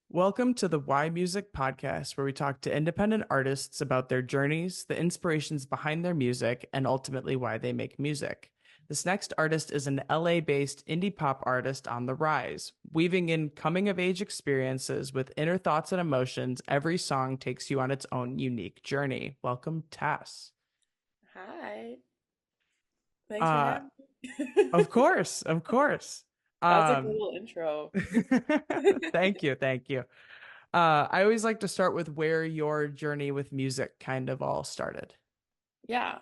Welcome to the Why Music podcast, where we talk to independent artists about their journeys, the inspirations behind their music, and ultimately why they make music. This next artist is an LA based indie pop artist on the rise, weaving in coming of age experiences with inner thoughts and emotions. Every song takes you on its own unique journey. Welcome, Tess. Hi. Thanks for Uh, having of me. course, of course. That was a good Um, little intro. thank you, thank you. I always like to start with where your journey with music kind of all started. Yeah.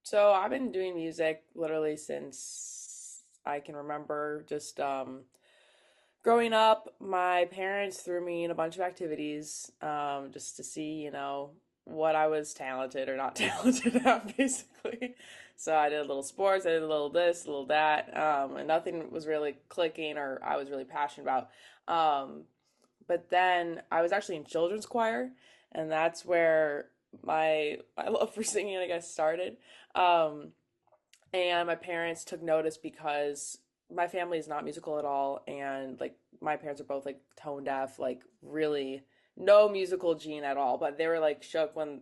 So I've been doing music literally since I can remember. Just growing up, my parents threw me in a bunch of activities, just to see, what I was talented or not talented at, basically. So I did a little sports, I did a little this, a little that, and nothing was really clicking or I was really passionate about. Um, But then I was actually in children's choir, and that's where my love for singing, I guess, started. Um, and my parents took notice because my family is not musical at all, and like my parents are both like tone deaf, like really no musical gene at all. But they were like shook when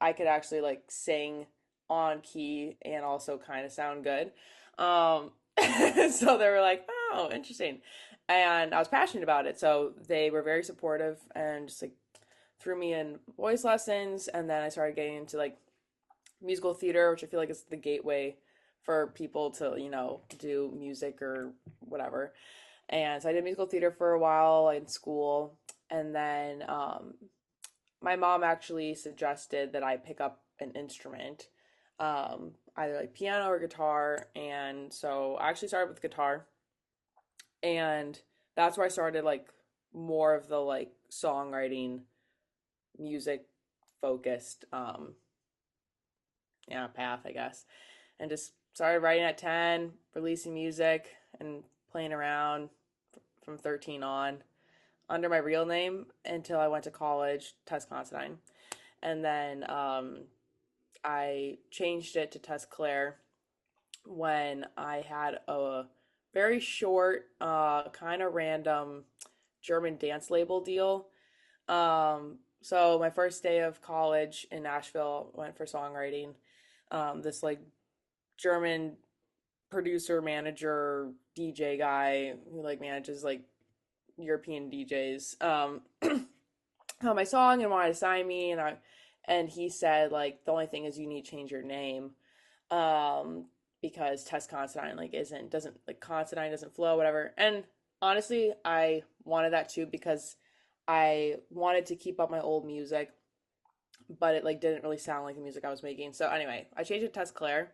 I could actually like sing on key and also kind of sound good. Um, so they were like, "Oh, interesting," and I was passionate about it. So they were very supportive and just like threw me in voice lessons, and then I started getting into like musical theater, which I feel like is the gateway for people to do music or whatever. And so I did musical theater for a while in school, and then my mom actually suggested that I pick up an instrument, either like piano or guitar. And so I actually started with guitar, and that's where I started like more of the like songwriting, music focused, yeah, path, I guess. And just started writing at 10, releasing music and playing around from 13 on under my real name until I went to college, Tess Considine. And then I changed it to Tess Clare when I had a very short, kind of random German dance label deal. So my first day of college in Nashville went for songwriting. This like German producer, manager, DJ guy who like manages like European DJs. On my song and wanted to sign me, and he said like the only thing is you need to change your name, um because Tess Considine like isn't doesn't like Considine doesn't flow, whatever. And honestly I wanted that too because I wanted to keep up my old music, but it like didn't really sound like the music I was making. So anyway, I changed it to Tess Clare,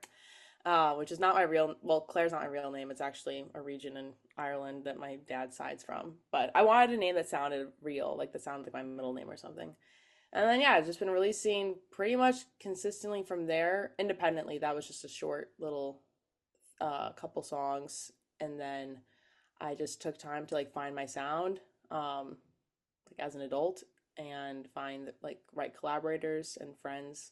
which is not my real, well, Claire's not my real name. It's actually a region in Ireland that my dad's side's from. But I wanted a name that sounded real, like that sounded like my middle name or something. And then, yeah, I've just been releasing pretty much consistently from there independently. That was just a short little couple songs. And then I just took time to like find my sound, like as an adult, and find like right collaborators and friends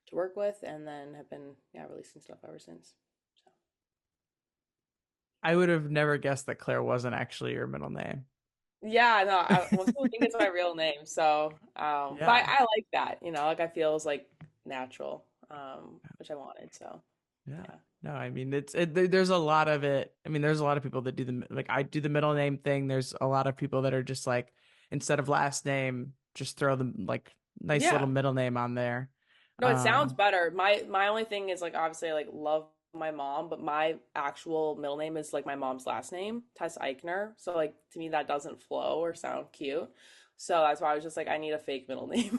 to work with, and then have been, yeah, releasing stuff ever since. So. I would have never guessed that Claire wasn't actually your middle name. Yeah, no, most people think it's my real name, so but Yeah. I like that, like I feel is like natural, which I wanted, so Yeah. yeah. No, I mean there's a lot of it. I mean, there's a lot of people that do the like I do the middle name thing. There's a lot of people that are just like instead of last name, just throw the like nice little Yeah. middle name on there. No, it sounds Um, better. My only thing is like obviously I like love my mom, but my actual middle name is like my mom's last name, Tess Eichner. So like to me that doesn't flow or sound cute. So that's why I was just like I need a fake middle name.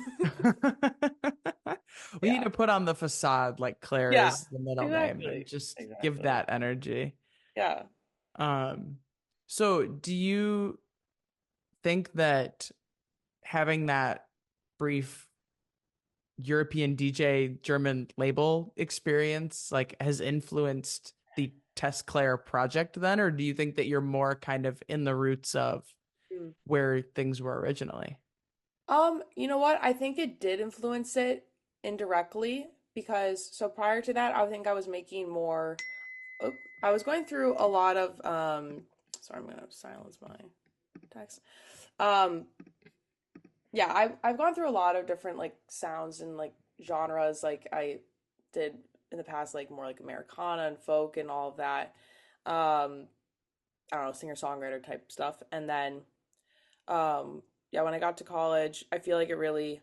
we need Yeah. to put on the facade like Claire Yeah. is the middle name and Exactly. just give Exactly. that energy. Yeah. Um, so do you think that having that brief European DJ German label experience like has influenced the Tess Clare project then, or do you think that you're more kind of in the roots of Mm. where things were originally? You know what? I think it did influence it indirectly because so prior to that, I think I was making more. Oh, I was going through a lot of sorry, I'm gonna silence my context. Um, yeah, I've gone through a lot of different like sounds and like genres. Like I did in the past, like more like Americana and folk and all of that. I don't know, singer-songwriter type stuff. And then yeah, when I got to college, I feel like it really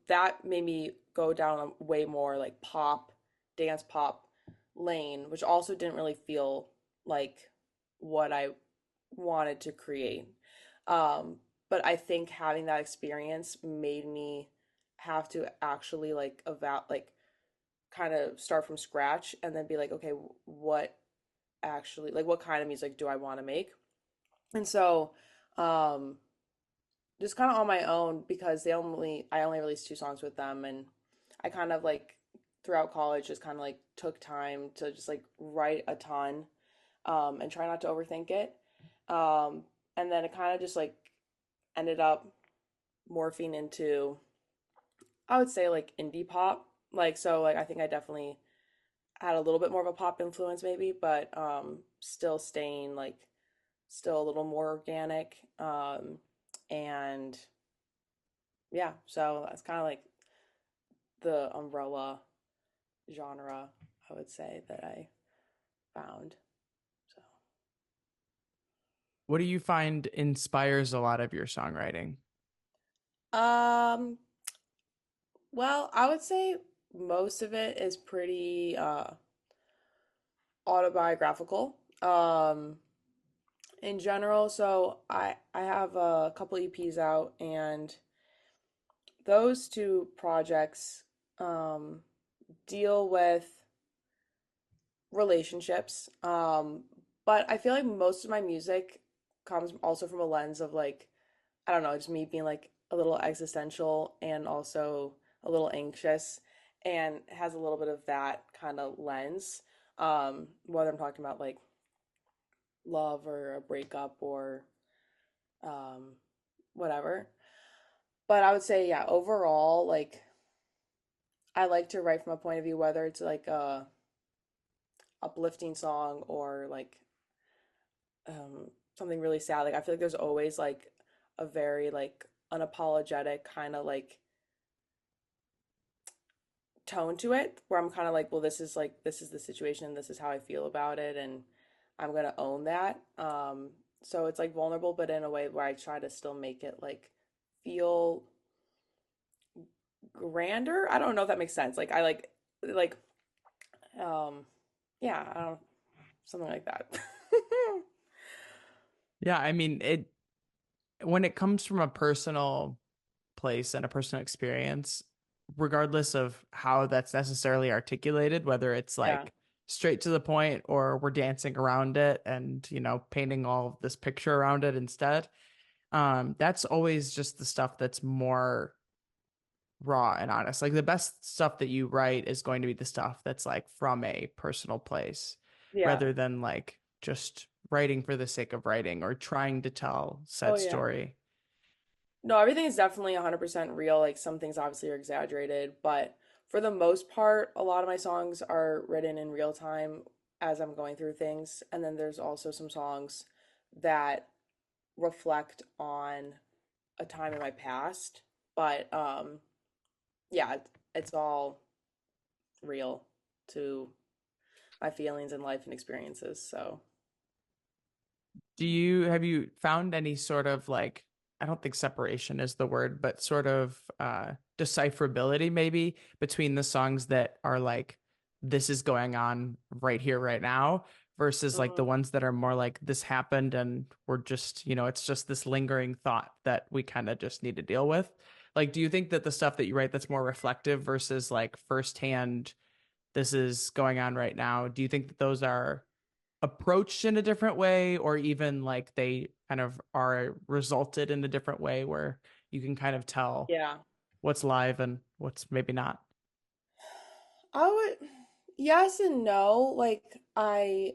that made me go down a way more like pop, dance pop lane, which also didn't really feel like what I wanted to create. Um, but I think having that experience made me have to actually like like kind of start from scratch and then be like, okay, what actually like what kind of music do I want to make? And so um just kind of on my own because I only released two songs with them, and I kind of like throughout college just kind of like took time to just like write a ton and try not to overthink it. Um and then it kind of just like ended up morphing into, I would say, like indie pop. Like so like I think I definitely had a little bit more of a pop influence maybe, but still staying like still a little more organic. And yeah, so that's kind of like the umbrella genre, I would say, that I found. So, What do you find inspires a lot of your songwriting? um, well, I would say most of it is pretty autobiographical. In general, so I have a couple EPs out, and those two projects um deal with relationships. But I feel like most of my music comes also from a lens of like, I don't know, just me being like a little existential and also a little anxious and has a little bit of that kind of lens. Whether I'm talking about like love or a breakup or um, whatever. But I would say, yeah, overall, like I like to write from a point of view, whether it's like a uplifting song or like something really sad. Like I feel like there's always like a very like unapologetic kind of like tone to it where I'm kind of like, well, this is like this is the situation, this is how I feel about it, and I'm gonna own that. So it's like vulnerable, but in a way where I try to still make it like feel grander. I don't know if that makes sense. Like I like um yeah, I don't something like that. Yeah, I mean, it when it comes from a personal place and a personal experience, regardless of how that's necessarily articulated, whether it's Yeah. like straight to the point or we're dancing around it and, painting all of this picture around it instead. That's always just the stuff that's more raw and honest. Like the best stuff that you write is going to be the stuff that's like from a personal place Yeah. rather than like just writing for the sake of writing or trying to tell Oh said yeah. story. No, everything is definitely 100% real. Like some things obviously are exaggerated, but for the most part, a lot of my songs are written in real time as I'm going through things. And then there's also some songs that reflect on a time in my past. But yeah, it's all real to my feelings and life and experiences. So, Have you found any sort of like, I don't think separation is the word, but sort of decipherability maybe between the songs that are like this is going on right here right now versus like the mhm. ones that are more like this happened and we're just, it's just this lingering thought that we kind of just need to deal with. Like, do you think that the stuff that you write that's more reflective versus like firsthand, this is going on right now, do you think that those are approached in a different way or even like they kind of are resulted in a different way where you can kind of tell Yeah. what's live and what's maybe not? I would, yes and no. Like, because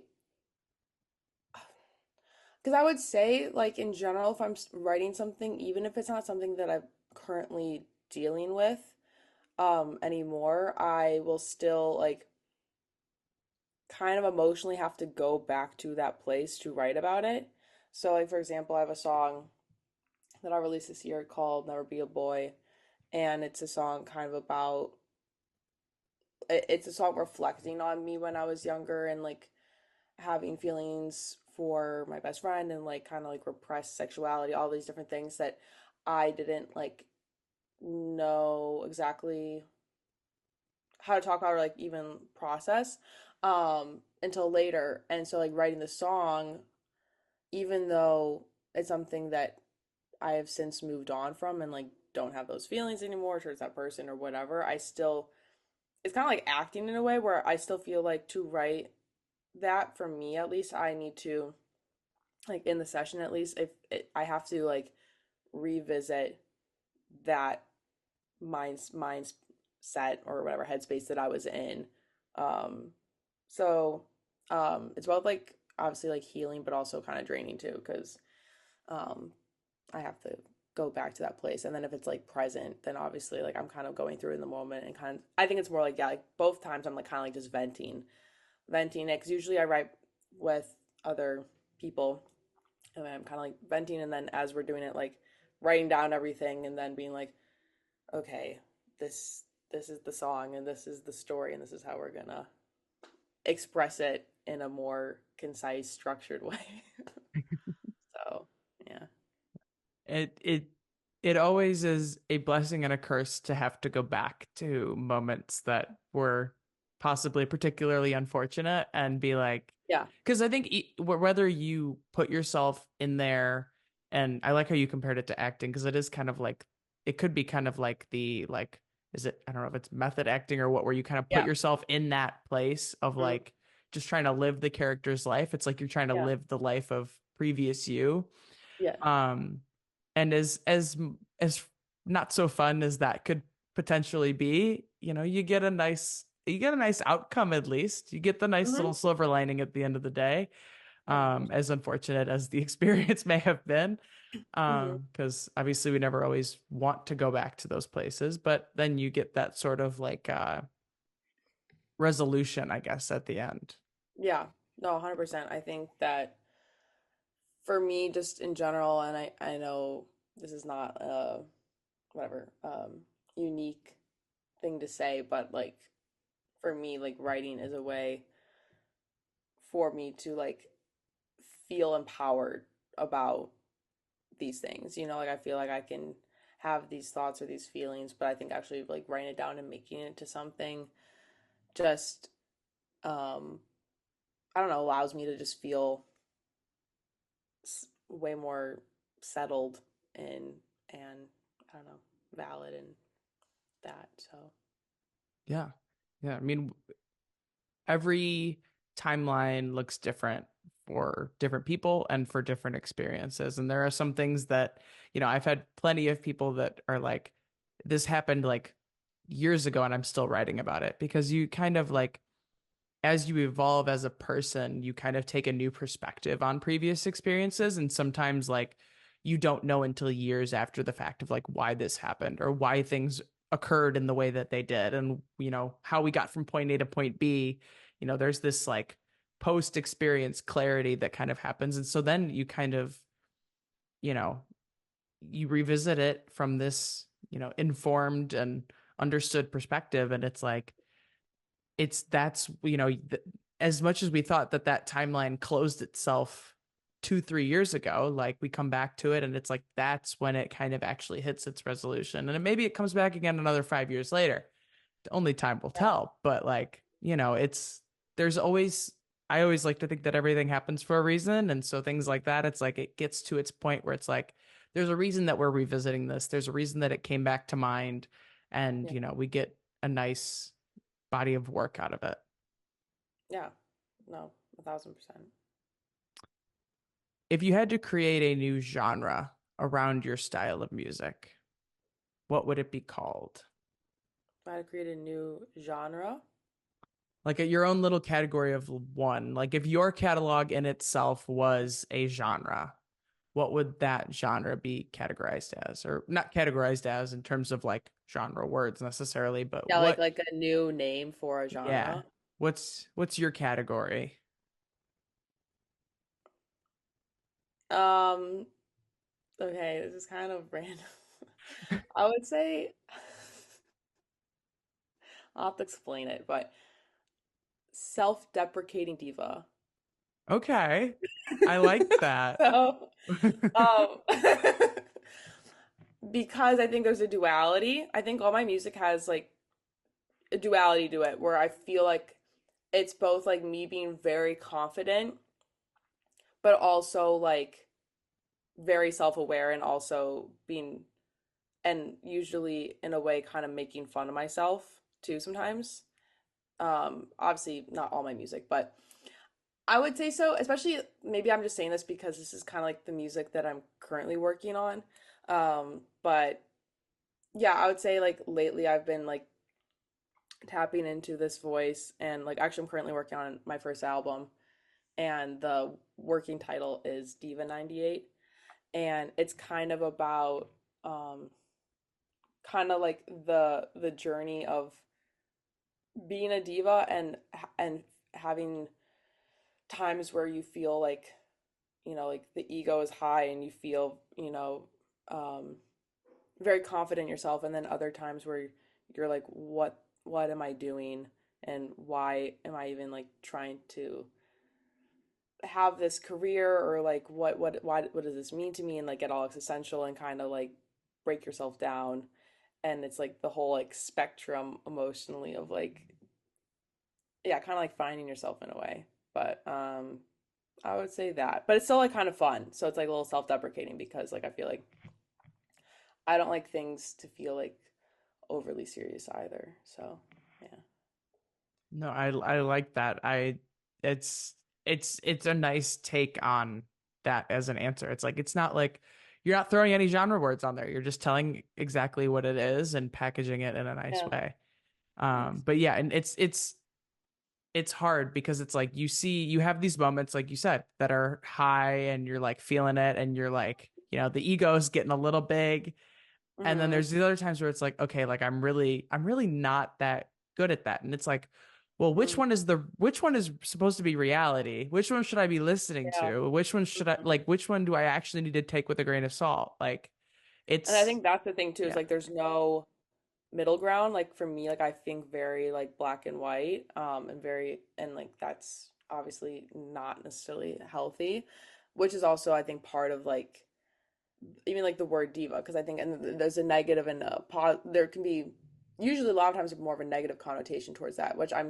I would say, like, in general, if I'm writing something, even if it's not something that I'm currently dealing with anymore, I will still, like, kind of emotionally have to go back to that place to write about it. So like for example, I have a song that I released this year called Never Be a Boy, and it's a song kind of about it's a song reflecting on me when I was younger and like having feelings for my best friend and like kind of like repressed sexuality, all these different things that I didn't like know exactly how to talk about or like even process until later. And so like writing the song, even though it's something that I have since moved on from and like don't have those feelings anymore towards that person or whatever, I still it's kind of like acting in a way where I still feel like to write that for me at least I need to like in the session at least if I have to like revisit that mindset or whatever headspace that I was in. Um, so it's both like obviously like healing, but also kind of draining too, because um, I have to go back to that place. And then if it's like present, then obviously like I'm kind of going through in the moment and kind of I think it's more like yeah, like both times I'm like kind of like just venting it because usually I write with other people and I'm kind of like venting and then as we're doing it like writing down everything and then being like okay, this is the song and this is the story and this is how we're gonna express it in a more concise, structured way. So yeah. It it always is a blessing and a curse to have to go back to moments that were possibly particularly unfortunate and be like, Yeah. because I think whether you put yourself in there, and I like how you compared it to acting because it is kind of like it could be kind of like the like is it I don't know if it's method acting or what where you kind of put Yeah. yourself in that place of Mm, like just trying to live the character's life. It's like you're trying to yeah. live the life of previous you. Yeah. Um, and as not so fun as that could potentially be, you know, you get a nice outcome at least. You get the nice Hmm. little silver lining at the end of the day. 100%. As unfortunate as the experience may have been. Hmm. Because obviously we never always want to go back to those places, but then you get that sort of like resolution, I guess, at the end. Yeah. No, 100%. I think that for me, just in general, and I know this is not whatever unique thing to say, but like for me, like writing is a way for me to like feel empowered about these things. You know, like I feel like I can have these thoughts or these feelings, but I think actually like writing it down and making it into something just um I don't know, allows me to just feel way more settled and I don't know, valid and that. So, Yeah. Yeah. I mean, every timeline looks different for different people and for different experiences. And there are some things that, you know, I've had plenty of people that are like, this happened like years ago and I'm still writing about it because you kind of like, as you evolve as a person, you kind of take a new perspective on previous experiences. And sometimes, like, you don't know until years after the fact of like why this happened or why things occurred in the way that they did. And, you know, how we got from point A to point B. You know, there's this like post experience clarity that kind of happens. And so then you kind of, you know, you revisit it from this, you know, informed and understood perspective. And it's like, it's that's you know as much as we thought that that timeline closed itself 2 3 years ago, like we come back to it and it's like that's when it kind of actually hits its resolution, and maybe it comes back again another 5 years later. Only time will yeah. tell, but like, you know, it's there's always I always like to think that everything happens for a reason, and so things like that, it's like it gets to its point where it's like there's a reason that we're revisiting this, there's a reason that it came back to mind, and Yeah. you know we get a nice body of work out of it. Yeah. No, 1,000%. If you had to create a new genre around your style of music, what would it be called? If I had to create a new genre, Like your own little category of one. Like if your catalog in itself was a genre, what would that genre be categorized as? Or not categorized as in terms of like genre words necessarily, but yeah, what like a new name for a yeah. genre. What's your category? Um, okay, this is kind of random. I would say I'll have to explain it, but self-deprecating diva. Okay. I like that. So, um, because I think there's a duality. I think all my music has like a duality to it where I feel like it's both like me being very confident, but also like very self-aware and also being and usually in a way kind of making fun of myself too sometimes. Obviously not all my music, but I would say so, especially maybe I'm just saying this because this is kind of like the music that I'm currently working on. But yeah, I would say like lately I've been like tapping into this voice and like actually I'm currently working on my first album and the working title is Diva 98 and it's kind of about um kind of like the journey of being a diva and having times where you feel like like the ego is high and you feel um very confident in yourself and then other times where you're like what am I doing and why am I even like trying to have this career or like what does this mean to me and like get all existential and kind of like break yourself down and it's like the whole like spectrum emotionally of like yeah kind of like finding yourself in a way but I would say that but it's still like kind of fun so it's like a little self-deprecating because like I feel like I don't like things to feel like overly serious either so yeah. No, I like that. It's it's a nice take on that as an answer. It's like it's not like you're not throwing any genre words on there. You're just telling exactly what it is and packaging it in a nice Yeah, way. thanks. But yeah, and it's hard because it's like you have these moments like you said that are high and you're like feeling it and you're like, the ego's getting a little big. And then Mm-hmm. there's the other times where it's like, okay, like I'm really not that good at that. And it's like, well, Mm-hmm. which one is supposed to be reality? Which one should I be listening Yeah. to? Which one should I Mhm. like which one do I actually need to take with a grain of salt? Like And I it's think that's the thing too, is yeah. like there's no middle ground. Like for me, like I think very like black and white, and very and like that's obviously not necessarily healthy, which is also I think part of like even like the word diva, because I think and there's a negative and there can be usually a lot of times more of a negative connotation towards that, which I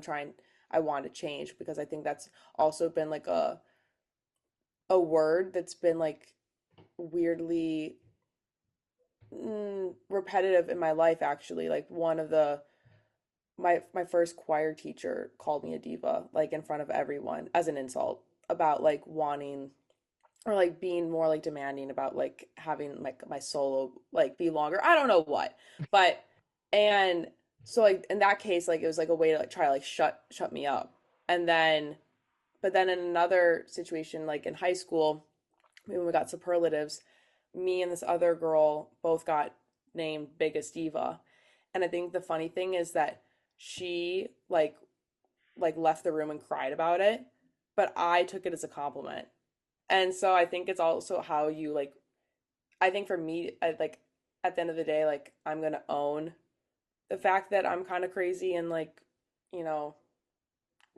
want to change because I think that's also been like a word that's been like weirdly repetitive in my life actually like one of the my first choir teacher called me a diva like in front of everyone as an insult about like wanting or like being more like demanding about like having like my solo like be longer I don't know what but and so like in that case like it was like a way to like try to like shut me up and then but then in another situation like in high school when we got superlatives, me and this other girl both got named Biggest Diva. And I think the funny thing is that she like left the room and cried about it, but I took it as a compliment. And so I think it's also how you like I think for me I like at the end of the day like I'm going to own the fact that I'm kind of crazy and like, you know,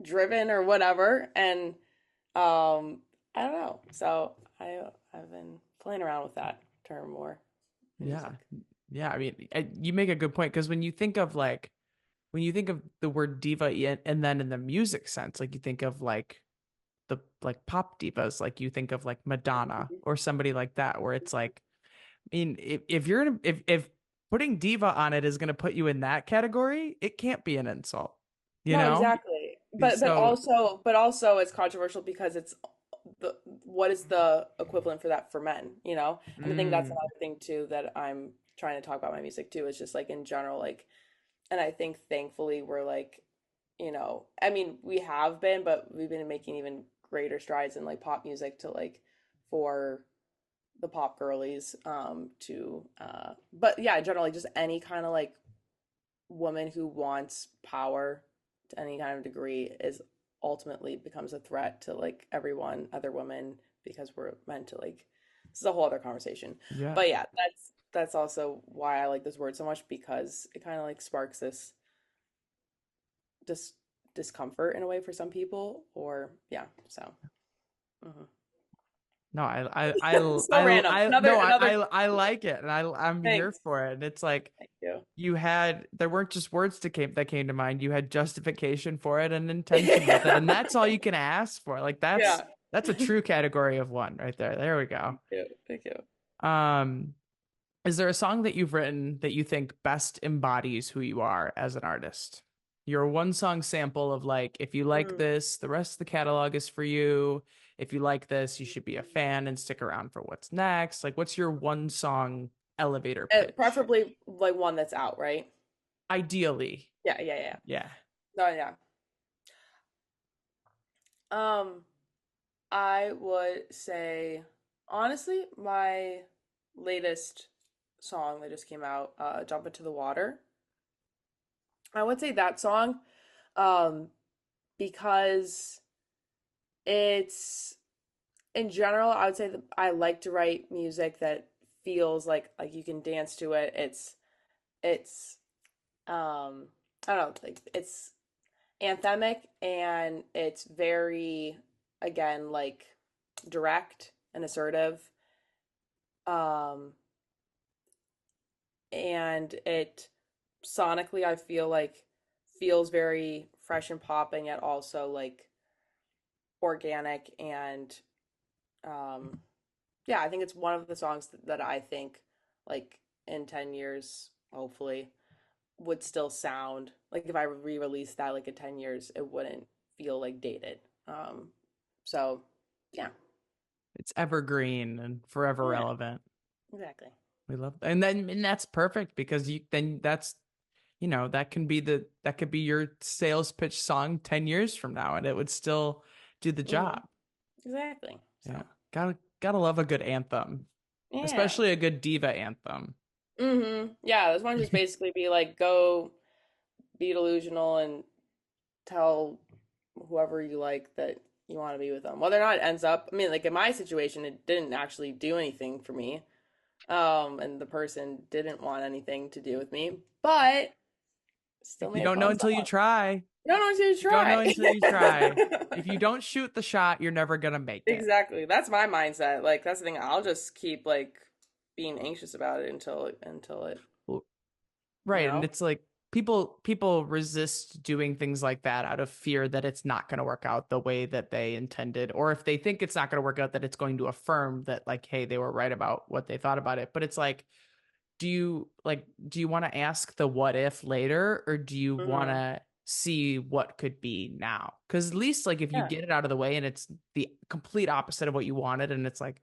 driven or whatever and I don't know. So I've been playing around with that term more in Yeah. music. Yeah, I mean, you make a good point because when you think of the word diva and then in the music sense, like you think of like the like pop divas, like you think of like Madonna or somebody like that, where it's like, I mean, if you're in, if putting diva on it is going to put you in that category, it can't be an insult, you No, know? exactly. But So, also it's controversial because it's the what is the equivalent for that for men, you know? And I think that's mm, another thing too that I'm trying to talk about my music too, is just like in general, like and I think thankfully we're like, I mean, we have been, but we've been making even greater strides in like pop music to like for the pop girlies to but yeah generally just any kind of like woman who wants power to any kind of degree is ultimately becomes a threat to like everyone other women because we're meant to like is a whole other conversation. Yeah. But yeah, that's also why I like this word so much because it kind of like sparks this dis discomfort in a way for some people, or yeah, so mhm. No, So random. no, Another I like it, and I'm here thanks. for it. And it's like Thank you. there weren't just words that came to mind. You had justification for it and intention with it, and that's all you can ask for. Like Yeah. that's a true category of one right there. There we go. Thank you. Thank you. Um, is there a song that you've written that you think best embodies who you are as an artist? Your one song sample of like, if you like Mm. this, the rest of the catalog is for you. If you like this, you should be a fan and stick around for what's next. Like, what's your one song elevator pitch? Preferably like one that's out, right? Ideally. Yeah, yeah, yeah. Yeah. No, yeah. Um, I would say honestly, my latest song that just came out, Jump Into the Water. I would say that song, um, because it's in general, I would say that I like to write music that feels like you can dance to it. It's I don't know, like it's anthemic and it's very again like direct and assertive. Um and it sonically I feel like feels very fresh and pop and yet also like organic and um yeah, I think it's one of the songs that I think like in 10 years hopefully would still sound like if I re-released that like in 10 years it wouldn't feel like dated. So yeah. It's evergreen and forever Yeah, relevant. exactly. We love, and that's perfect because then that's, that could be your sales pitch song 10 years from now and it would still do the Hmm. job. Exactly. Yeah. So Gotta love a good anthem, yeah. especially a good diva anthem. Yeah, this one just basically be like go be delusional and tell whoever you like that you want to be with them. Whether or not it ends up, I mean, like in my situation, it didn't actually do anything for me. And the person didn't want anything to do with me, but still You made a don't know fun until you song. try. No one wants to You don't know try. until you try. If you don't shoot the shot, you're never gonna make it. Exactly. That's my mindset. Like that's the thing. I'll just keep like being anxious about it until it, Well, you right. And know. it's like people resist doing things like that out of fear that it's not going to work out the way that they intended, or if they think it's not going to work out, that it's going to affirm that, like, hey, they were right about what they thought about it. But it's like, do you want to ask the what if later, or do you want Hmm. to see what could be now? Because at least, like, if you Yeah. get it out of the way and it's the complete opposite of what you wanted, and it's like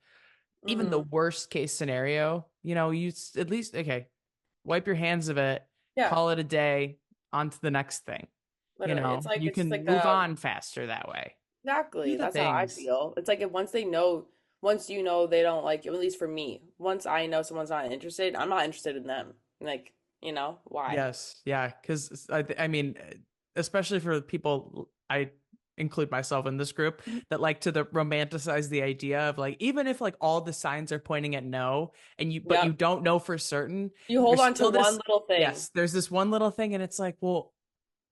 even the Hmm. worst case scenario, at least, okay, wipe your hands of it, Yeah. call it a day, on to the next thing. Literally. You It's can like move on faster that way. Do exactly. the That's how I things. feel. It's like if once they know, once you know they don't like you, at least for me, once I know someone's not interested, I'm not interested in them. Like, why? Yes, yeah, because I mean, especially for people, I include myself in this group that like to romanticize the idea of like, even if like all the signs are pointing at no, but you Yep. don't know for certain, You hold there's on to still one this. little thing. Yes, there's this one little thing, and it's like, well,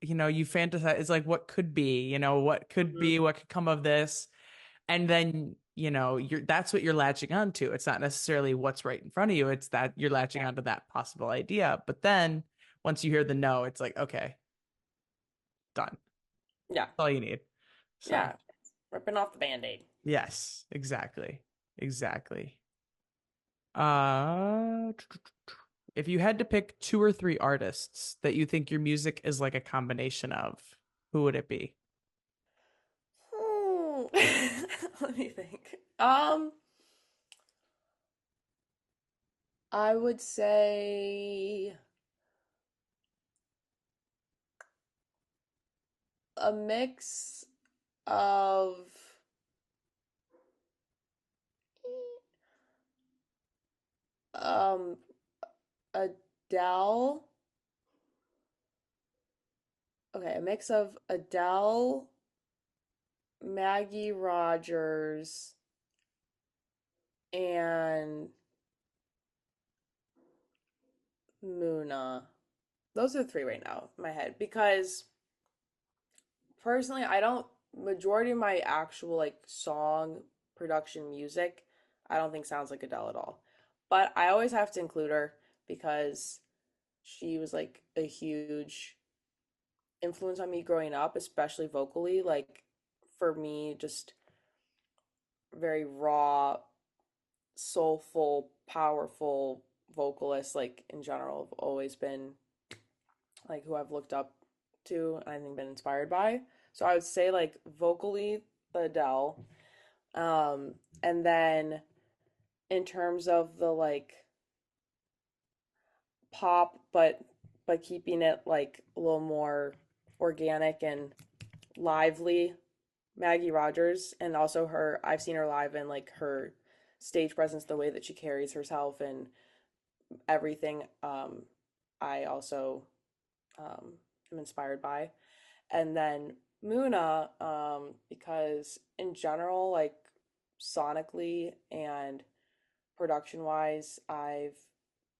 you fantasize. It's like, what could be, what could Hmm. be, what could come of this, and then that's what you're latching onto. It's not necessarily what's right in front of you, it's that you're latching onto that possible idea. But then once you hear the no, it's like, okay, done. That's Yeah. all you need. So Yeah. Ripping off the band-aid. yes, exactly. uh if you had to pick two or three artists that you think your music is like a combination of, who would it be? Hmm. Let me think. I would say a mix of um Adele. Okay, a mix of Adele, Maggie Rogers, and Muna. Those are three right now in my head because personally, I don't majority of my actual like song production music, I don't think sounds like Adele at all. But I always have to include her because she was like a huge influence on me growing up, especially vocally. Like for me, just very raw, soulful, powerful vocalist, like in general, have always been like who I've looked up to and I think been inspired by. So I would say like vocally, the Adele. And then in terms of the like pop, but keeping it like a little more organic and lively, Maggie Rogers, and also her. I've seen her live and like her stage presence, the way that she carries herself, and everything. I also um, am inspired by. And then Muna, because in general, like sonically and production wise, I've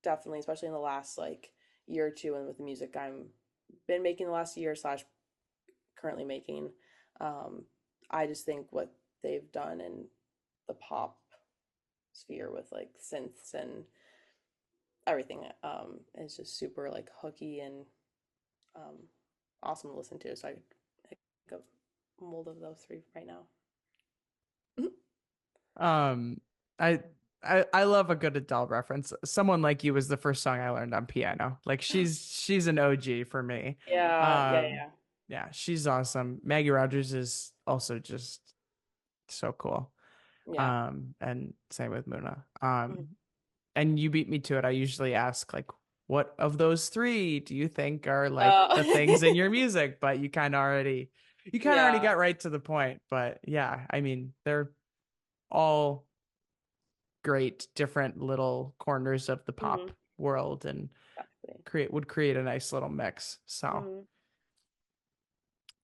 definitely, especially in the last like year or two, and with the music I'm been making the last year slash currently making, um, I just think what they've done in the pop sphere with like synths and everything is just super like hooky and um, awesome to listen to. So I think of mold of those three right now. Um, I I love a good Adele reference. Someone Like You was the first song I learned on piano. Like she's an OG for me. Yeah, yeah, Um, yeah, yeah, she's awesome. Maggie Rogers is also just so cool. yeah. And same with Muna. Mhm. And you beat me to it. I usually ask like, what of those three do you think are like Uh, the things in your music? But you kind of already yeah. got right to the point. But yeah, I mean, they're all great different little corners of the pop Hmm. world and Exactly. create a nice little mix. So,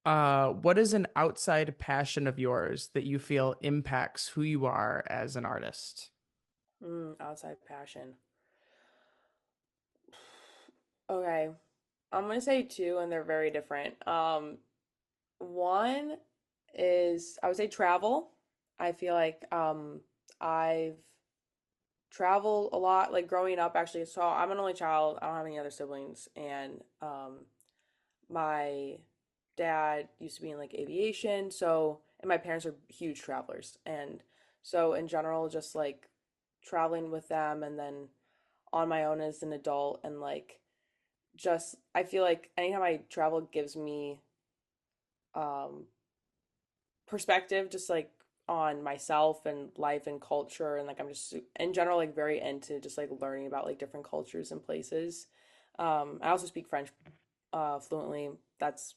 Hmm. what is an outside passion of yours that you feel impacts who you are as an artist? Outside passion. Okay, I'm gonna say two, and they're very different. One is I would say travel. I feel like I've traveled a lot, like growing up actually. So I'm an only child. I don't have any other siblings, and my dad used to be in like aviation, so and my parents are huge travelers. And so in general, just like traveling with them and then on my own as an adult and like just I feel like anytime I travel gives me um perspective just like on myself and life and culture and like I'm just in general like very into just like learning about like different cultures and places. I also speak French fluently. That's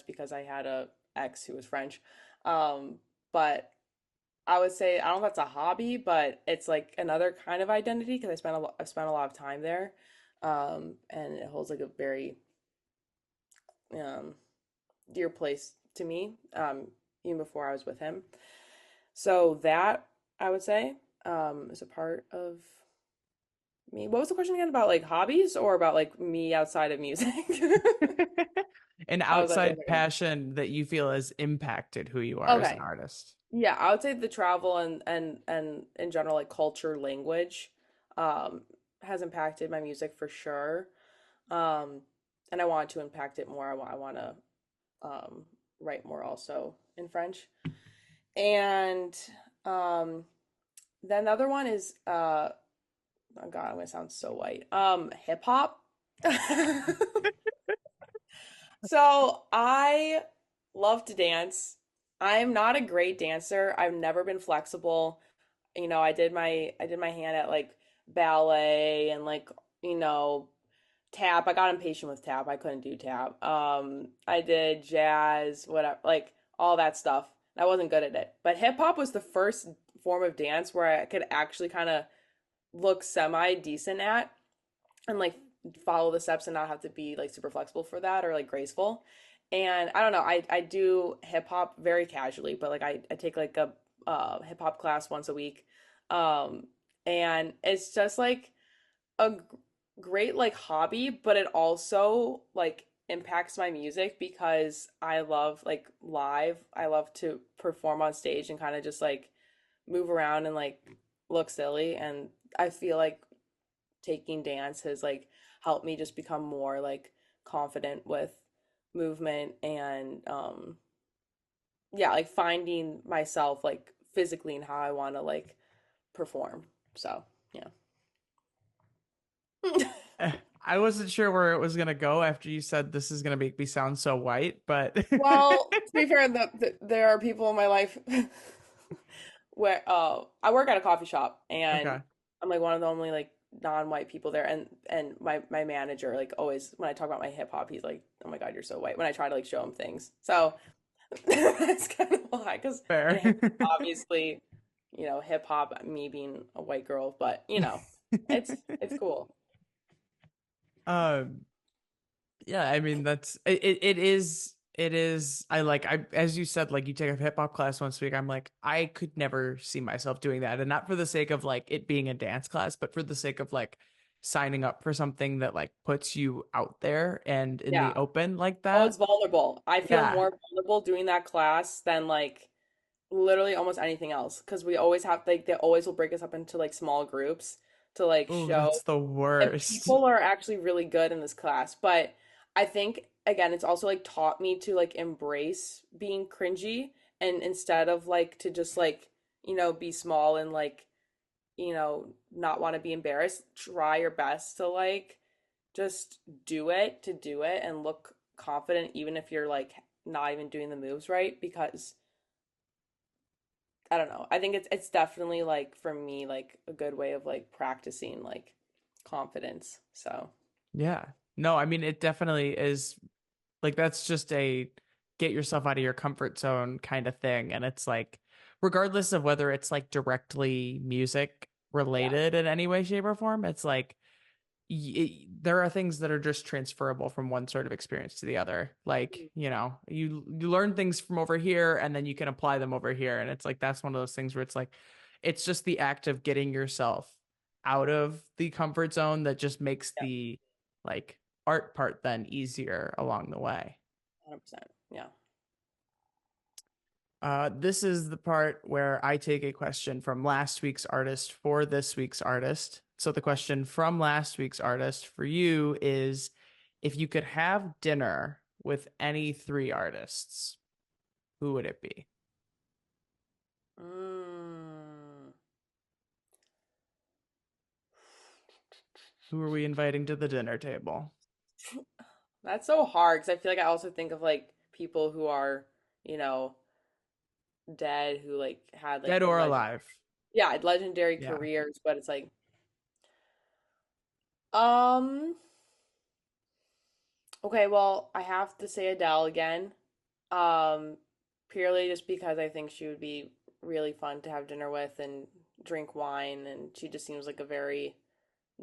because I had a ex who was French. Um, but I would say I don't know if that's a hobby, but it's like another kind of identity because I've spent a lot of time there. And it holds like a very um dear place to me, even before I was with him. So that I would say is a part of me. What was the question again about like hobbies or about like me outside of music? An What was outside I gonna passion that you feel has impacted who you are as an Okay. artist. Yeah, I would say the travel and in general like culture, language, um, has impacted my music for sure. Um, and I want to impact it more. I want to um write more also in French. And um, then the other one is oh God, I'm gonna sound so white. Hip hop. So I love to dance. I'm not a great dancer. I've never been flexible. I did my hand at like ballet and like, you know, tap. I got impatient with tap. I couldn't do tap. I did jazz, whatever, like all that stuff. I wasn't good at it. But hip hop was the first form of dance where I could actually kind of look semi decent at and like follow the steps and not have to be like super flexible for that or like graceful. And I don't know, I do hip hop very casually, but like I take like a hip hop class once a week. Um, and it's just like a great like hobby, but it also like impacts my music because I love like live. I love to perform on stage and kind of just like move around and like look silly. And I feel like taking dance has like helped me just become more like confident with movement and yeah, like finding myself like physically and how I want to like perform. So, yeah. I wasn't sure where it was gonna go after you said this is gonna make me sound so white, but Well, to be fair, there are people in my life where I work at a coffee shop and okay, I'm like one of the only like non-white people there and my manager like always when I talk about my hip hop he's like, "Oh my God, you're so white," when I try to like show him things. So that's kind of why because fair. in hip obviously, hip hop me being a white girl, but it's cool. um, yeah, I mean it is I as you said, like you take a hip hop class once a week. I'm like, I could never see myself doing that. And not for the sake of like it being a dance class, but for the sake of like signing up for something that like puts you out there and in Yeah. the open like Oh, it's that. vulnerable. I feel Yeah. more vulnerable doing that class than like literally almost anything else because we always have like they always will break us up into like small groups to like Oh, show that's the and worst. people are actually really good in this class, but I think again it's also like taught me to like embrace being cringy and instead of like to just like be small and like not want to be embarrassed, try your best to like just do it and look confident even if you're like not even doing the moves right because I don't know. I think it's definitely like for me like a good way of like practicing like confidence. So, Yeah. No, I mean it definitely is like that's just a get yourself out of your comfort zone kind of thing. And it's like, regardless of whether it's like directly music yeah. related in any way, shape, or form, it's like there are things that are just transferable from one sort of experience to the other. Like, you learn things from over here and then you can apply them over here. And it's like that's one of those things where it's like it's just the act of getting yourself out of the comfort zone that just makes Yeah. the like art part then easier along the way. 100%. Yeah. This is the part where I take a question from last week's artist for this week's artist. So the question from last week's artist for you is if you could have dinner with any three artists, who would it be? Mm. Who are we inviting to the dinner table? That's so hard because I feel like I also think of like people who are, you know, dead who like had like Dead or alive? yeah, legendary Yeah. careers, but it's like um okay, well, I have to say Adele again. Um Purely just because I think she would be really fun to have dinner with and drink wine and she just seems like a very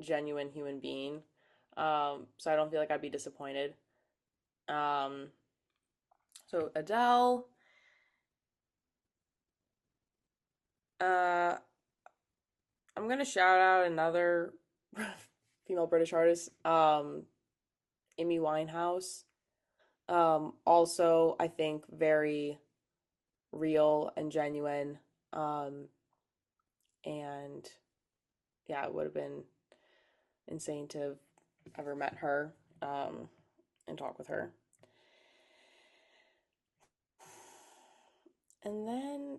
genuine human being. So I don't feel like I'd be disappointed. Um so Adele, uh I'm gonna shout out another female British artist, Amy Winehouse. Also, I think very real and genuine. Um, and yeah, it would have been insane to have ever met her, and talk with her. And then,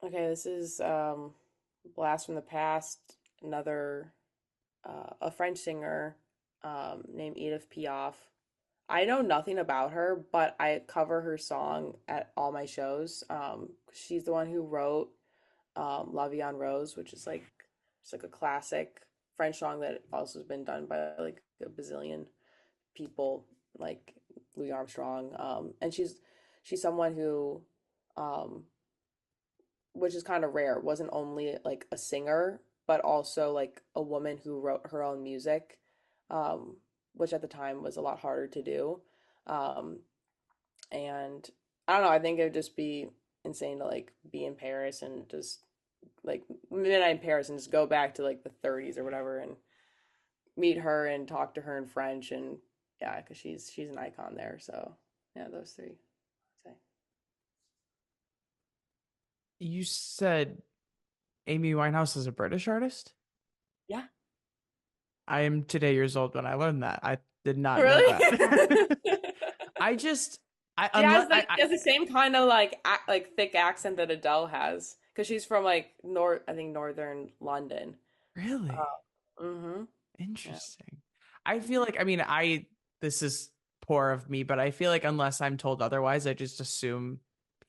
okay, this is Blast from the Past, another a French singer named Edith Piaf. I know nothing about her, but I cover her song at all my shows. She's the one who wrote La Vie en Rose, which is like it's like a classic French song that also has been done by like a bazillion people, like Louis Armstrong. And she's someone who, um, which is kind of rare, wasn't only like a singer, but also like a woman who wrote her own music, um, which at the time was a lot harder to do. Um, and I don't know, I think it would just be insane to like be in Paris and just like midnight in Paris and just go back to like the 30s or whatever and meet her and talk to her in French and yeah, because she's an icon there. So yeah, those three. I'd say. You said Amy Winehouse is a British artist? Yeah. I am today years old when I learned that. I did not know Really? that. I just I She has unless like she has the same kind of like like thick accent that Adele has because she's from like I think northern London. really Mm-hmm. Yeah. interesting. I feel like this is poor of me, but I feel like unless I'm told otherwise, I just assume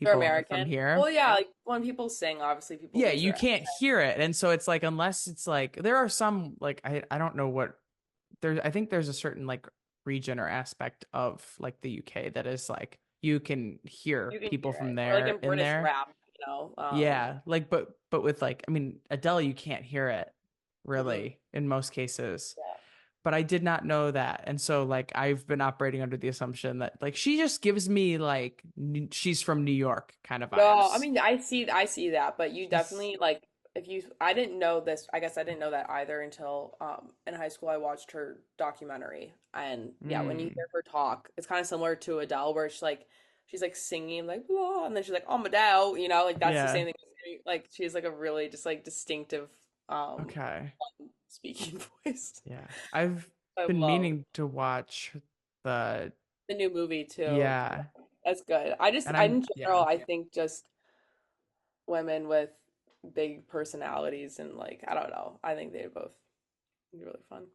They're people are from American. here. Well, yeah, like when people sing, obviously people Yeah, lose you their can't accent. hear it. And so it's like unless it's like there are some like I don't know what there I think there's a certain like region or aspect of like the UK that is like you can hear You can people hear from it. Or like there in in British there. rap, you know. Yeah, like but with like Adele you can't hear it Mhm. really in most cases. Yeah. But I did not know that. And so like I've been operating under the assumption that like she just gives me like she's from New York kind of No, I vibes. mean I see that, but you She's definitely like if you I didn't know this. I guess I didn't know that either until in high school I watched her documentary. And yeah, when you mm, hear her talk, it's kind of similar to Adele where she's like singing like blah, and then she's like oh Adele, you know, like that's the yeah. same thing. Like she's like a really just like distinctive Okay. speaking voice. Yeah. I've I been love meaning to watch the the new movie too. yeah. That's good. And I I'm in yeah. general I think just women with big personalities and like I don't know. I think they both be really fun.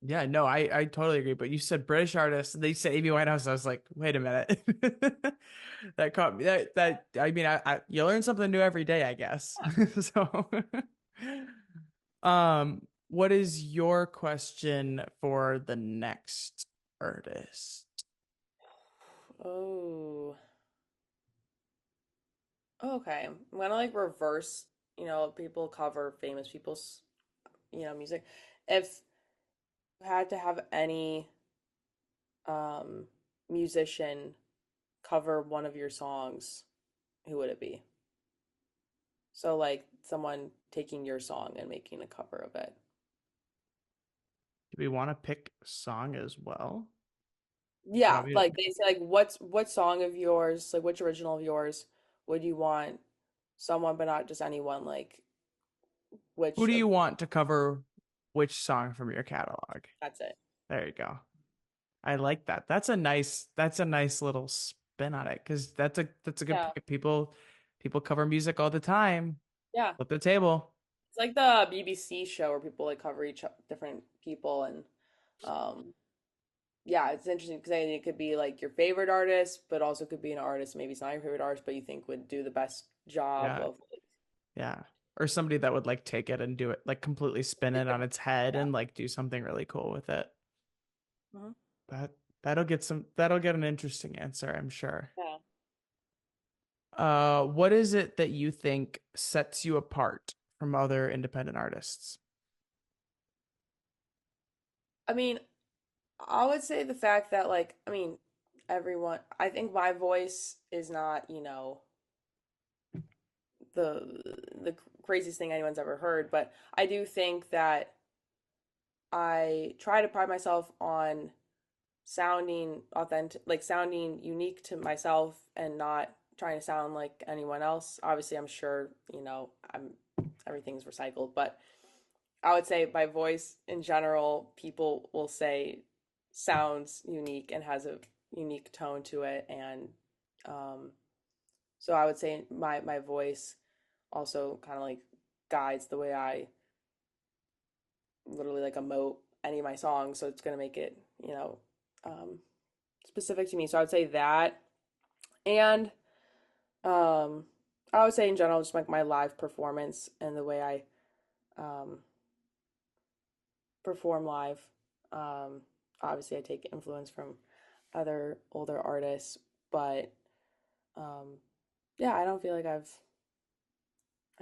Yeah, no, I totally agree. But you said British artists, they said Amy Winehouse. I was like, wait a minute. That caught me. That I mean, you learn something new every day, I guess. So, what is your question for the next artist? Oh. Okay. I'm gonna like reverse, people cover famous people's, music. If you had to have any um musician cover one of your songs, who would it be? So like someone taking your song and making a cover of it. Do we want to pick song as well? You Yeah, want me to, like they say like what song of yours, like which original of yours would you want someone but not just anyone, like who which do of you want to cover which song from your catalog? that's it. There you go. I like that. That's a nice little spin on it because that's a good Yeah. point. People cover music all the time. Yeah. Flip the table. It's like the BBC show where people like cover different people and um yeah, it's interesting because it could be like your favorite artist, but also could be an artist maybe it's not your favorite artist, but you think would do the best job Yeah, of yeah. Or somebody that would like take it and do it like completely spin it on its head yeah. and like do something really cool with it. Hmm. That that'll get an interesting answer, I'm sure. Yeah. What is it that you think sets you apart from other independent artists? I mean, I would say the fact that like everyone I think my voice is not, the craziest thing anyone's ever heard, but I do think that I try to pride myself on sounding authentic, like sounding unique to myself and not trying to sound like anyone else. Obviously, I'm sure, I'm everything's recycled, but I would say my voice in general, people will say sounds unique and has a unique tone to it. And um, so I would say my voice also kind of like guides the way I literally like emote any of my songs. So it's going to make it, um, specific to me. So I would say that. And um, I would say in general, just like my live performance and the way I um, perform live. Um, Obviously, I take influence from other older artists, but um, yeah, I don't feel like I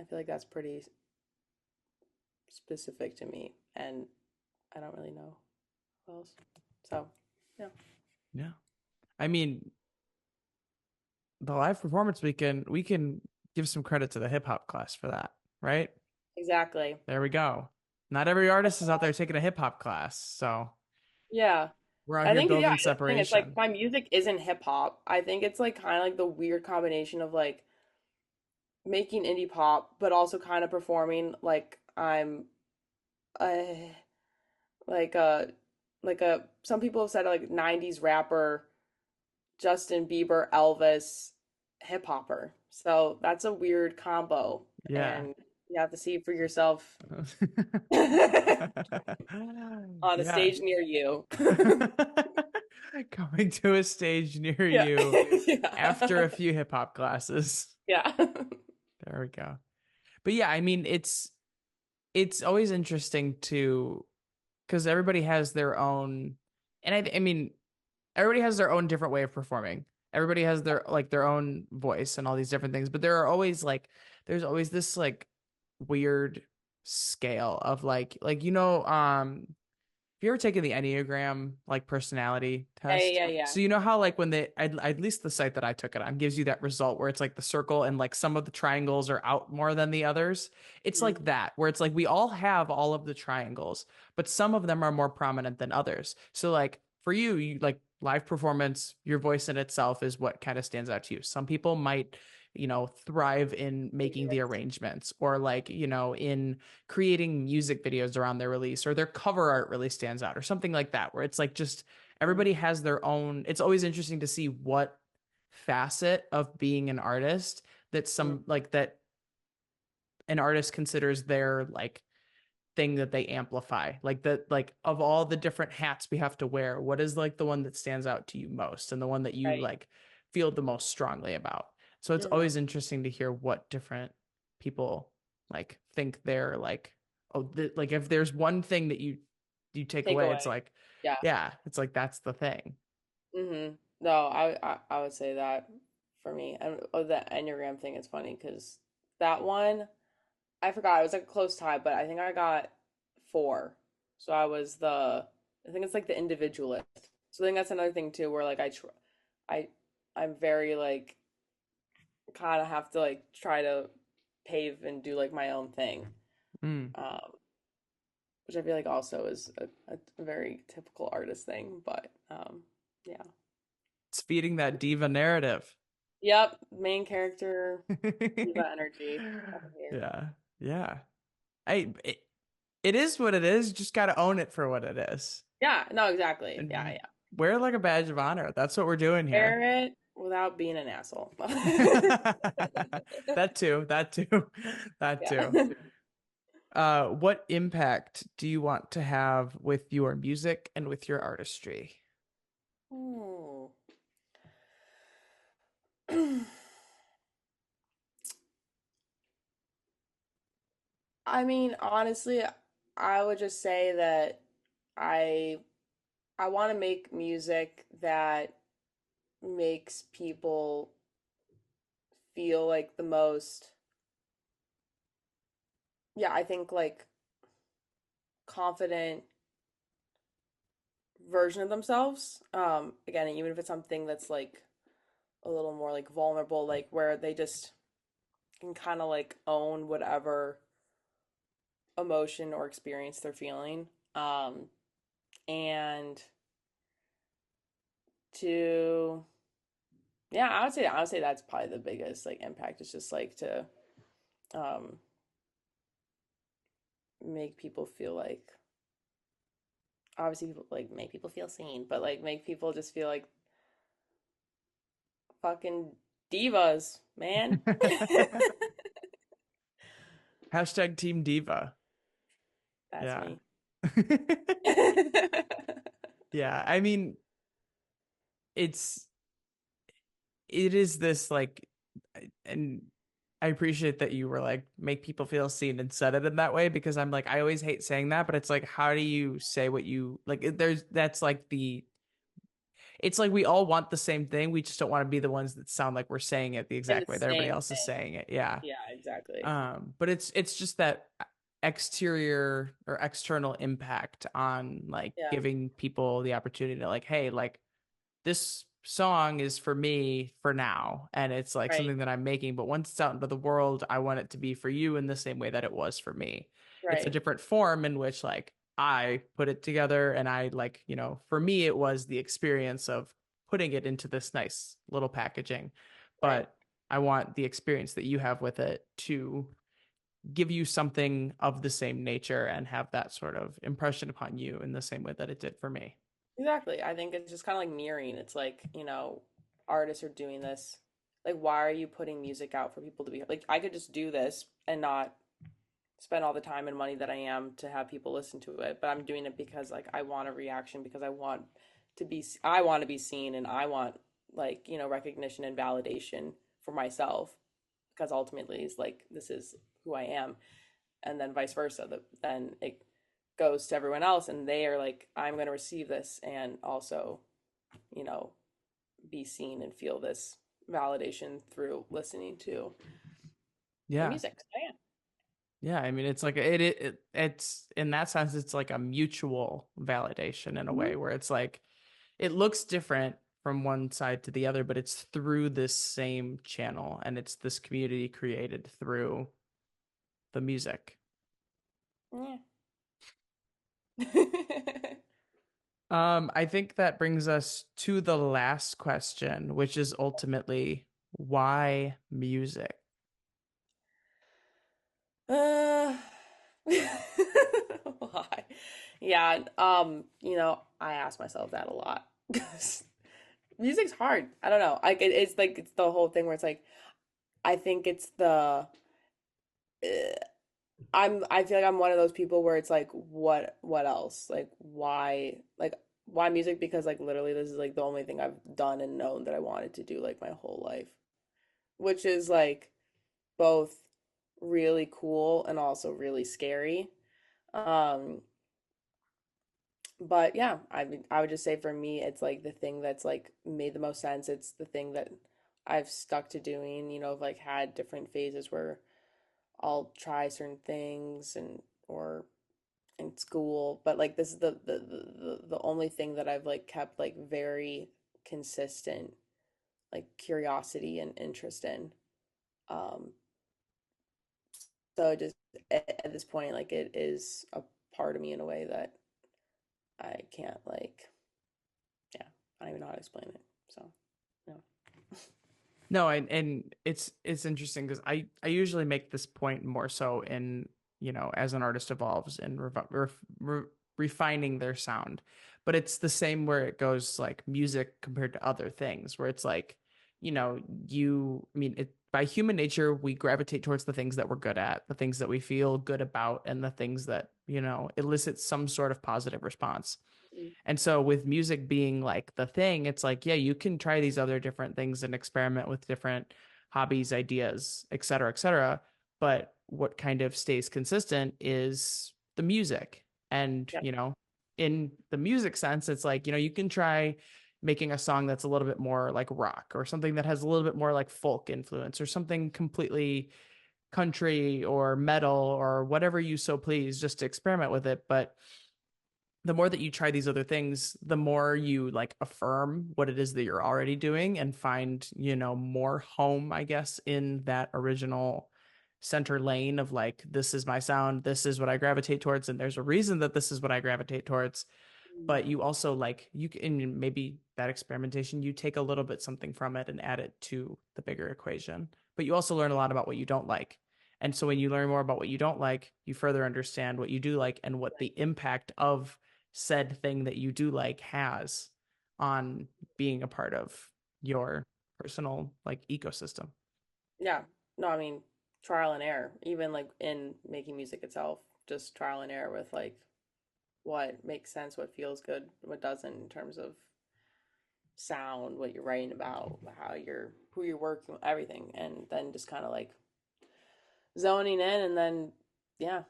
feel like that's pretty specific to me, and I don't really know who else. So, yeah. Yeah. I mean, the live performance we can Give some credit to the hip hop class for that, right? Exactly. There we go. Not every artist is out there taking a hip hop class, so Yeah. we're out I here think, yeah, building the thing is like separation. my music isn't hip hop. I think it's like kind of like the weird combination of like making indie pop, but also kind of performing like I'm uh, like a some people have said like 90s rapper, Justin Bieber, Elvis, hip hopper. So that's a weird combo, Yeah. and you have to see for yourself on a Yeah. stage near you. Coming to a stage near Yeah. you after Yeah. a few hip hop classes. Yeah. There we go. But yeah, I mean, it's always interesting to because everybody has their own, and I mean, everybody has their own different way of performing. Everybody has their like their own voice and all these different things, but there are always like there's always this like weird scale of have you ever taken the Enneagram like personality Yeah, test? yeah, yeah. So you know how like when at least the site that I took it on gives you that result where it's like the circle and like some of the triangles are out more than the others. It's Mhm. like that where it's like we all have all of the triangles, but some of them are more prominent than others. So like for you, you like live performance, your voice in itself is what kind of stands out to you. Some people might thrive in making the arrangements or like in creating music videos around their release or their cover art really stands out or something like that where it's like just Mhm. everybody has their own. It's always interesting to see what facet of being an artist that Mhm. some like that an artist considers their like thing that they amplify, like that, like of all the different hats we have to wear, what is like the one that stands out to you most and the one that you Right. like feel the most strongly about. So it's Mhm. always interesting to hear what different people like think they're like, oh, like if there's one thing that you take Take away, it's away. like, Yeah. yeah, it's like that's the thing. No, I would say that for me. And oh, the Enneagram thing is funny because that one, I forgot. It was like a close tie, but I think I got four. So I think it's like the individualist. So I think that's another thing too, where like I, I'm very like kind of have to like try to pave and do like my own thing, Mm. um, which I feel like also is a very typical artist thing. But yeah. It's feeding that diva narrative. Yep, main character diva energy over here. Yeah, yeah. I it is what it is. You just got to own it for what it is Yeah, no, exactly. Yeah, and yeah. wear it like a badge of honor. That's what we're doing here. Wear it without being an asshole. That too. That too. That too. Yeah. What impact do you want to have with your music and with your artistry? Hmm. I mean, honestly, I would just say that I I want to make music that makes people feel like the most, yeah, I think like confident version of themselves. Again, even if it's something that's like a little more like vulnerable, like where they just can kind of like own whatever emotion or experience they're feeling. And to yeah, I would say that's probably the biggest like impact. It's just like to um make people feel like obviously people like make people feel seen, but like make people just feel like fucking divas, man. Hashtag Team Diva. That's Yeah. me. Yeah. I mean, it's it is this like and I appreciate that you were like make people feel seen and said it in that way because I'm like I always hate saying that, but it's like how do you say what you like there's that's like the it's like we all want the same thing. We just don't want to be the ones that sound like we're saying it the And the exact way that everybody same else is thing. saying it. Yeah. Yeah, exactly. But it's just that exterior or external impact on like Yeah. giving people the opportunity to like, hey, like this song is for me for now, and it's like Right, something that I'm making, but once it's out into the world, I want it to be for you in the same way that it was for me. It's a right, different form in which like I put it together, and I like, for me it was the experience of putting it into this nice little packaging, right. but I want the experience that you have with it to give you something of the same nature and have that sort of impression upon you in the same way that it did for me. Exactly. I think it's just kind of like mirroring. It's like, artists are doing this. Like, why are you putting music out for people to be like, I could just do this and not spend all the time and money that I am to have people listen to it, but I'm doing it because like I want a reaction because I want to be seen and I want like, recognition and validation for myself because ultimately it's like this is who I am and then vice versa. Then it goes to everyone else and they are like I'm going to receive this and also, you know, be seen and feel this validation through listening to my Yeah. music. So, yeah. Yeah, I mean it's like it's in that sense it's like a mutual validation in a Mhm. way where it's like it looks different from one side to the other, but it's through this same channel and it's this community created through the music. Yeah. I think that brings us to the last question, which is ultimately why music? Uh, why? Yeah, I ask myself that a lot because music's hard. I don't know. Like it's like it's the whole thing where it's like I think it's uh, I feel like I'm one of those people where it's like what else? Like why music? Because like literally this is like the only thing I've done and known that I wanted to do like my whole life, which is like both really cool and also really scary. Um, but yeah, I would just say for me, it's like the thing that's like made the most sense. It's the thing that I've stuck to doing. I've like had different phases where I'll try certain things and or in school, but like this is the only thing that I've like kept like very consistent like curiosity and interest in. Um, so just at this point, like it is a part of me in a way that I can't like, yeah, I don't even know how to explain it. So, yeah. No, and it's interesting because I usually make this point more so in as an artist evolves and refining their sound, but it's the same where it goes like music compared to other things where it's like you I mean it by human nature we gravitate towards the things that we're good at, the things that we feel good about, and the things that elicit some sort of positive response. Mm, And so with music being like the thing, it's like, yeah, you can try these other different things and experiment with different hobbies, ideas, et cetera, et cetera. But what kind of stays consistent is the music. And, yep. in the music sense, it's like, you can try making a song that's a little bit more like rock or something that has a little bit more like folk influence or something completely country or metal or whatever you so please, just to experiment with it. But the more that you try these other things, the more you like affirm what it is that you're already doing and find, more home, I guess, in that original center lane of like, this is my sound, this is what I gravitate towards, and there's a reason that this is what I gravitate towards. Mm, But you also like you can maybe that experimentation you take a little bit something from it and add it to the bigger equation, but you also learn a lot about what you don't like. And so when you learn more about what you don't like, you further understand what you do like and what the impact of said thing that you do like has on being a part of your personal like ecosystem. yeah. No, I mean, trial and error, even like in making music itself, just trial and error with like what makes sense, what feels good, what doesn't in terms of sound, what you're writing about, who you're working with, everything. And then just kind of like zoning in and then, yeah,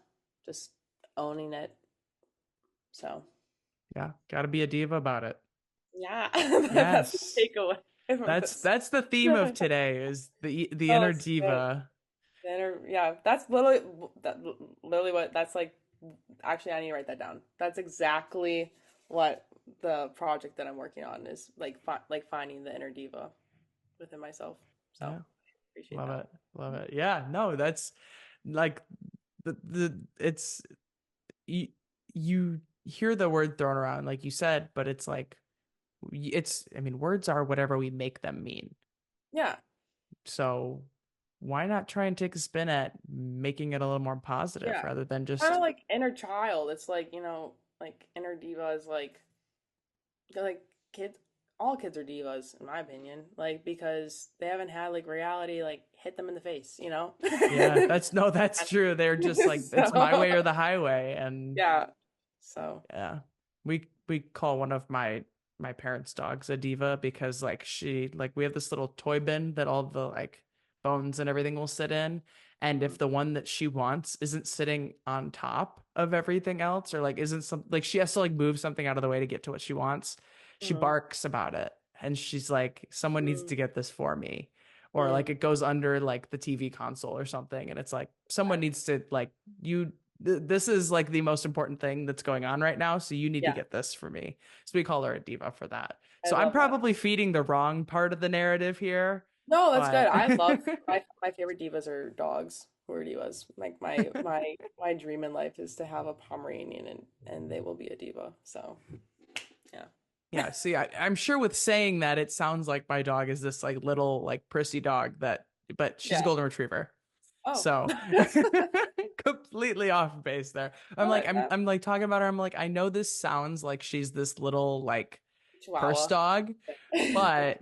just owning it. So, Yeah, got to be a diva about it. yeah, that's the Yes. takeaway from That's this. that's the theme of today is the Oh, inner it's good. diva. Yeah, that's literally literally what that's like. Actually, I need to write that down. That's exactly what the project that I'm working on is like like finding the inner diva within myself. So Yeah. appreciate Love that. it. Love it. Yeah. No, that's like the it's you, you hear the word thrown around like you said, but it's like it's I mean words are whatever we make them mean. Yeah, So why not try and take a spin at making it a little more positive yeah. rather than Kind of just like inner child. It's like, like inner diva is like they're like kids. All kids are divas, in my opinion. Like because they haven't had like reality like hit them in the face, you know? yeah, that's no, that's true. They're just like it's my So way or the highway and yeah. So yeah. We call one of my parents' dogs a diva because like she like we have this little toy bin that all the like bones and everything will sit in. And if mhm, the one that she wants isn't sitting on top of everything else or like isn't some like she has to like move something out of the way to get to what she wants, she mhm, barks about it. And she's like, someone needs mm, to get this for me. Or like mm, it goes under like the TV console or something. And it's like someone okay. needs to like you this is like the most important thing that's going on right now. So you need to Yeah, get this for me. So we call her a diva for that. I So I'm love that. probably feeding the wrong part of the narrative here, No, that's good. but I love my favorite divas are dogs who are divas. Like my dream in life is to have a Pomeranian and they will be a diva. So yeah. yeah, see, I'm sure with saying that, it sounds like my dog is this like little like prissy dog that, but she's a Yeah. golden retriever. Oh. So completely off base there. I'm All like, right. I'm, I'm like talking about her. I'm like, I know this sounds like she's this little like purse Chihuahua. dog, but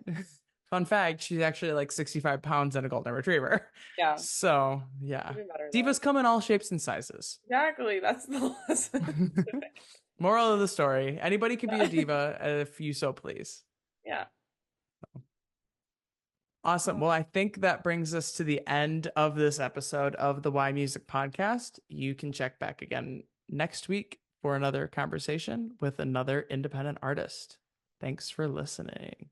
fun fact, she's actually like 65 pounds and a golden retriever. Yeah. So yeah, Even better than divas come in all shapes and sizes. exactly. That's the lesson. Moral of the story: anybody can be a diva if you so please. Yeah. Awesome. Oh, Well, I think that brings us to the end of this episode of the Why Music podcast. You can check back again next week for another conversation with another independent artist. Thanks for listening.